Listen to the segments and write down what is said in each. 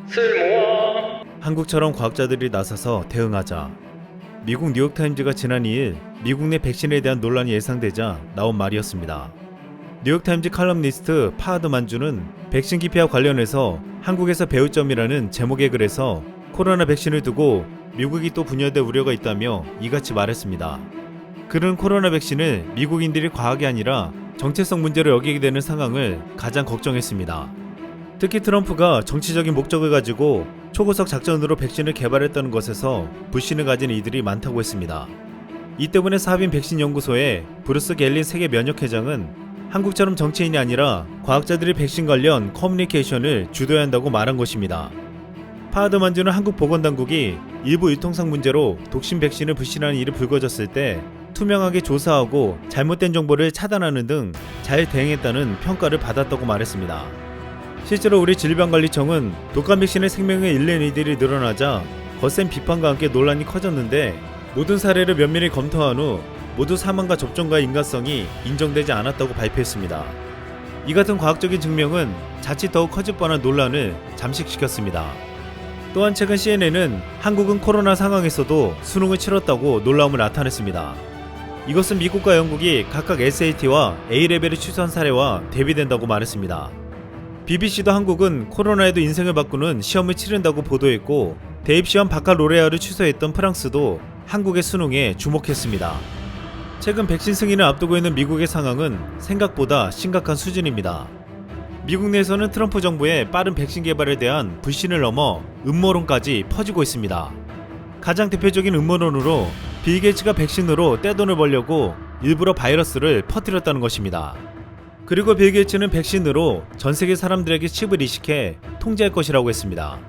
쓸모아. 한국처럼 과학자들이 나서서 대응하자. 미국 뉴욕타임즈가 지난 2일 미국 내 백신에 대한 논란이 예상되자 나온 말이었습니다. 뉴욕타임즈 칼럼니스트 파하드 만주는 백신 기피와 관련해서 한국에서 배울 점이라는 제목의 글에서 코로나 백신을 두고 미국이 또 분열될 우려가 있다며 이같이 말했습니다. 그는 코로나 백신을 미국인들이 과학이 아니라 정체성 문제로 여기게 되는 상황을 가장 걱정했습니다. 특히 트럼프가 정치적인 목적을 가지고 초고속 작전으로 백신을 개발했다는 것에서 불신을 가진 이들이 많다고 했습니다. 이 때문에 사하빈 백신 연구소의 브루스 갤린 세계 면역회장은 한국처럼 정치인이 아니라 과학자들이 백신 관련 커뮤니케이션을 주도해야 한다고 말한 것입니다. 파하드 만주는 한국 보건당국이 일부 유통상 문제로 독신 백신을 불신하는 일이 불거졌을 때 투명하게 조사하고 잘못된 정보를 차단하는 등 잘 대응했다는 평가를 받았다고 말했습니다. 실제로 우리 질병관리청은 독감 백신의 생명을 잃는 이들이 늘어나자 거센 비판과 함께 논란이 커졌는데 모든 사례를 면밀히 검토한 후 모두 사망과 접종과의 인과성이 인정되지 않았다고 발표했습니다. 이 같은 과학적인 증명은 자칫 더욱 커질 뻔한 논란을 잠식시켰습니다. 또한 최근 CNN은 한국은 코로나 상황에서도 수능을 치렀다고 놀라움을 나타냈습니다. 이것은 미국과 영국이 각각 SAT와 A레벨을 취소한 사례와 대비된다고 말했습니다. BBC도 한국은 코로나에도 인생을 바꾸는 시험을 치른다고 보도했고 대입시험 바칼로레아를 취소했던 프랑스도 한국의 수능에 주목했습니다. 최근 백신 승인을 앞두고 있는 미국의 상황은 생각보다 심각한 수준입니다. 미국 내에서는 트럼프 정부의 빠른 백신 개발에 대한 불신을 넘어 음모론까지 퍼지고 있습니다. 가장 대표적인 음모론으로 빌 게이츠가 백신으로 떼돈을 벌려고 일부러 바이러스를 퍼뜨렸다는 것입니다. 그리고 빌 게이츠는 백신으로 전 세계 사람들에게 칩을 이식해 통제할 것이라고 했습니다.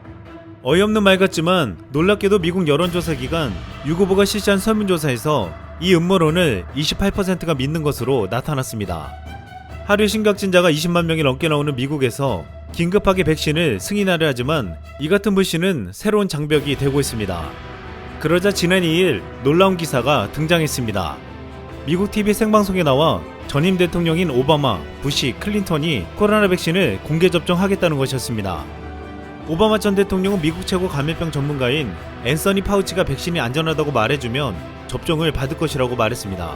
어이없는 말 같지만 놀랍게도 미국 여론조사 기관 유고보가 실시한 설문조사에서 이 음모론을 28%가 믿는 것으로 나타났습니다. 하루 신각진자가 20만 명이 넘게 나오는 미국에서 긴급하게 백신을 승인하려 하지만 이 같은 불신은 새로운 장벽이 되고 있습니다. 그러자 지난 2일 놀라운 기사가 등장했습니다. 미국 TV 생방송에 나와 전임 대통령인 오바마, 부시, 클린턴이 코로나 백신을 공개 접종하겠다는 것이었습니다. 오바마 전 대통령은 미국 최고 감염병 전문가인 앤서니 파우치가 백신이 안전하다고 말해주면 접종을 받을 것이라고 말했습니다.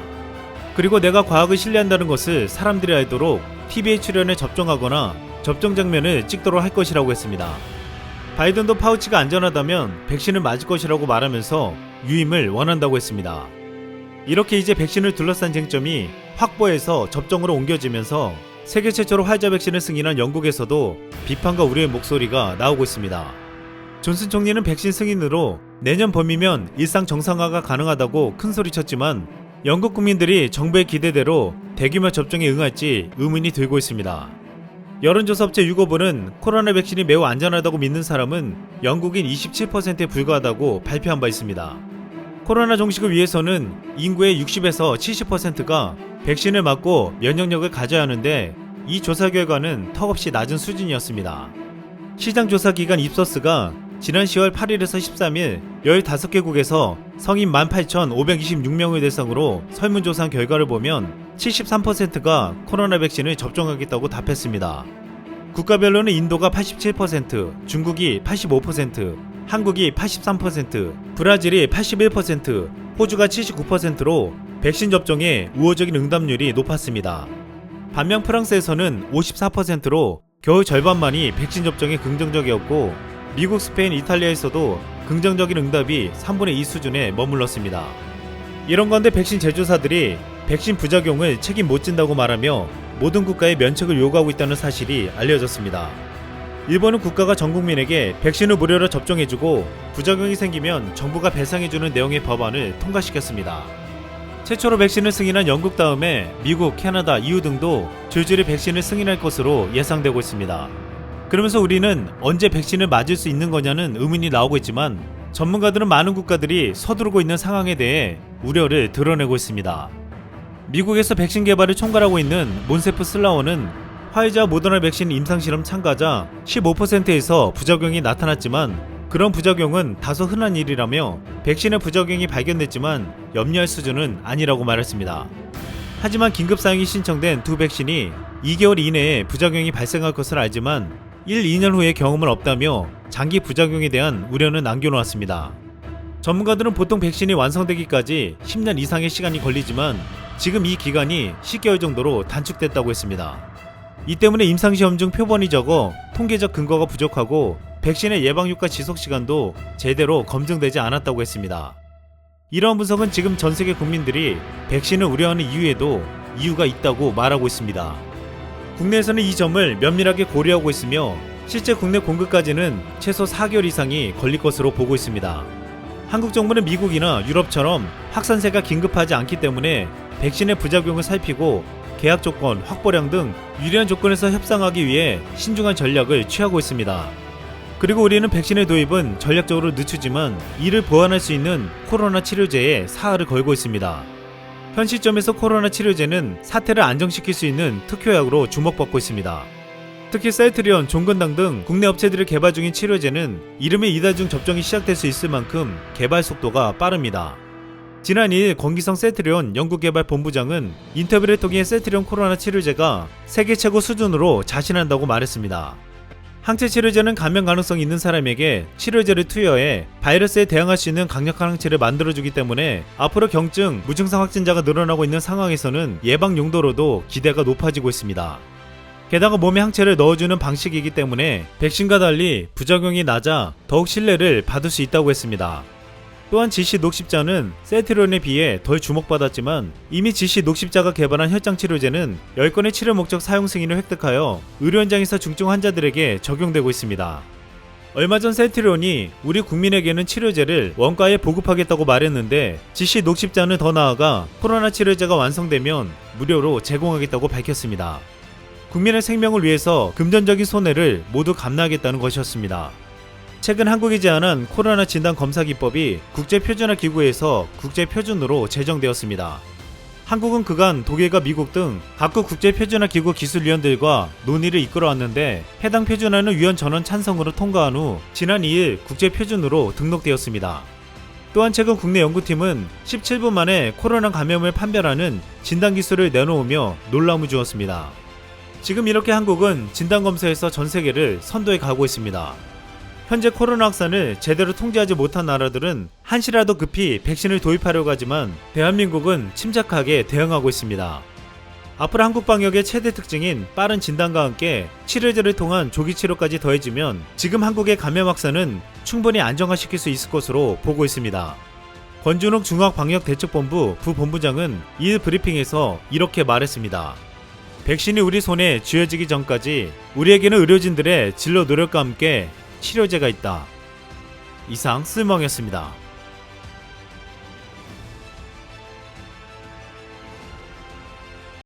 그리고 내가 과학을 신뢰한다는 것을 사람들이 알도록 TV에 출연해 접종하거나 접종 장면을 찍도록 할 것이라고 했습니다. 바이든도 파우치가 안전하다면 백신을 맞을 것이라고 말하면서 유임을 원한다고 했습니다. 이렇게 이제 백신을 둘러싼 쟁점이 확보해서 접종으로 옮겨지면서 세계 최초로 화이자 백신을 승인한 영국에서도 비판과 우려의 목소리가 나오고 있습니다. 존슨 총리는 백신 승인으로 내년 봄이면 일상 정상화가 가능하다고 큰소리쳤지만 영국 국민들이 정부의 기대대로 대규모 접종에 응할지 의문이 들고 있습니다. 여론조사 업체 유고보는 코로나 백신이 매우 안전하다고 믿는 사람은 영국인 27%에 불과하다고 발표한 바 있습니다. 코로나 종식을 위해서는 인구의 60에서 70%가 백신을 맞고 면역력을 가져야 하는데 이 조사 결과는 턱없이 낮은 수준이었습니다. 시장조사기관 입서스가 지난 10월 8일에서 13일 15개국에서 성인 18,526명을 대상으로 설문조사한 결과를 보면 73%가 코로나 백신을 접종하겠다고 답했습니다. 국가별로는 인도가 87%, 중국이 85%, 한국이 83%, 브라질이 81%, 호주가 79%로 백신 접종에 우호적인 응답률이 높았습니다. 반면 프랑스에서는 54%로 겨우 절반만이 백신 접종에 긍정적이었고 미국, 스페인, 이탈리아에서도 긍정적인 응답이 3분의 2 수준에 머물렀습니다. 이런 건데 백신 제조사들이 백신 부작용을 책임 못 진다고 말하며 모든 국가의 면책을 요구하고 있다는 사실이 알려졌습니다. 일본은 국가가 전 국민에게 백신을 무료로 접종해주고 부작용이 생기면 정부가 배상해주는 내용의 법안을 통과시켰습니다. 최초로 백신을 승인한 영국 다음에 미국, 캐나다, EU 등도 줄줄이 백신을 승인할 것으로 예상되고 있습니다. 그러면서 우리는 언제 백신을 맞을 수 있는 거냐는 의문이 나오고 있지만 전문가들은 많은 국가들이 서두르고 있는 상황에 대해 우려를 드러내고 있습니다. 미국에서 백신 개발을 총괄하고 있는 몬세프 슬라워는 화이자 모더나 백신 임상실험 참가자 15%에서 부작용이 나타났지만 그런 부작용은 다소 흔한 일이라며 백신의 부작용이 발견됐지만 염려할 수준은 아니라고 말했습니다. 하지만 긴급사용이 신청된 두 백신이 2개월 이내에 부작용이 발생할 것을 알지만 1, 2년 후에 경험은 없다며 장기 부작용에 대한 우려는 남겨놓았습니다. 전문가들은 보통 백신이 완성되기까지 10년 이상의 시간이 걸리지만 지금 이 기간이 10개월 정도로 단축됐다고 했습니다. 이 때문에 임상시험 중 표본이 적어 통계적 근거가 부족하고 백신의 예방효과 지속시간도 제대로 검증되지 않았다고 했습니다. 이러한 분석은 지금 전세계 국민들이 백신을 우려하는 이유에도 이유가 있다고 말하고 있습니다. 국내에서는 이 점을 면밀하게 고려하고 있으며 실제 국내 공급까지는 최소 4개월 이상이 걸릴 것으로 보고 있습니다. 한국 정부는 미국이나 유럽처럼 확산세가 긴급하지 않기 때문에 백신의 부작용을 살피고 계약 조건, 확보량 등 유리한 조건에서 협상하기 위해 신중한 전략을 취하고 있습니다. 그리고 우리는 백신의 도입은 전략적으로 늦추지만 이를 보완할 수 있는 코로나 치료제에 사활을 걸고 있습니다. 현 시점에서 코로나 치료제는 사태를 안정시킬 수 있는 특효약으로 주목받고 있습니다. 특히 셀트리온, 종근당 등 국내 업체들이 개발 중인 치료제는 이름에 이달 중 접종이 시작될 수 있을 만큼 개발 속도가 빠릅니다. 지난 2일 권기성 셀트리온 연구개발본부장은 인터뷰를 통해 셀트리온 코로나 치료제가 세계 최고 수준으로 자신한다고 말했습니다. 항체 치료제는 감염 가능성이 있는 사람에게 치료제를 투여해 바이러스에 대항할 수 있는 강력한 항체를 만들어주기 때문에 앞으로 경증, 무증상 확진자가 늘어나고 있는 상황에서는 예방 용도로도 기대가 높아지고 있습니다. 게다가 몸에 항체를 넣어주는 방식이기 때문에 백신과 달리 부작용이 낮아 더욱 신뢰를 받을 수 있다고 했습니다. 또한 GC 녹십자는 셀트리온에 비해 덜 주목받았지만 이미 GC 녹십자가 개발한 혈장 치료제는 10건의 치료 목적 사용 승인을 획득하여 의료 현장에서 중증 환자들에게 적용되고 있습니다. 얼마 전 셀트리온이 우리 국민에게는 치료제를 원가에 보급하겠다고 말했는데 GC 녹십자는 더 나아가 코로나 치료제가 완성되면 무료로 제공하겠다고 밝혔습니다. 국민의 생명을 위해서 금전적인 손해를 모두 감내하겠다는 것이었습니다. 최근 한국이 제안한 코로나 진단 검사 기법이 국제표준화기구에서 국제표준으로 제정되었습니다. 한국은 그간 독일과 미국 등 각국 국제표준화기구 기술위원들과 논의를 이끌어왔는데 해당 표준화는 위원 전원 찬성으로 통과한 후 지난 2일 국제표준으로 등록되었습니다. 또한 최근 국내 연구팀은 17분 만에 코로나 감염을 판별하는 진단기술을 내놓으며 놀라움을 주었습니다. 지금 이렇게 한국은 진단검사에서 전세계를 선도해 가고 있습니다. 현재 코로나 확산을 제대로 통제하지 못한 나라들은 한시라도 급히 백신을 도입하려고 하지만 대한민국은 침착하게 대응하고 있습니다. 앞으로 한국 방역의 최대 특징인 빠른 진단과 함께 치료제를 통한 조기 치료까지 더해지면 지금 한국의 감염 확산은 충분히 안정화시킬 수 있을 것으로 보고 있습니다. 권준욱 중앙방역대책본부 부본부장은 이일 브리핑에서 이렇게 말했습니다. 백신이 우리 손에 쥐어지기 전까지 우리에게는 의료진들의 진로 노력과 함께 치료제가 있다. 이상 쓸멍이었습니다.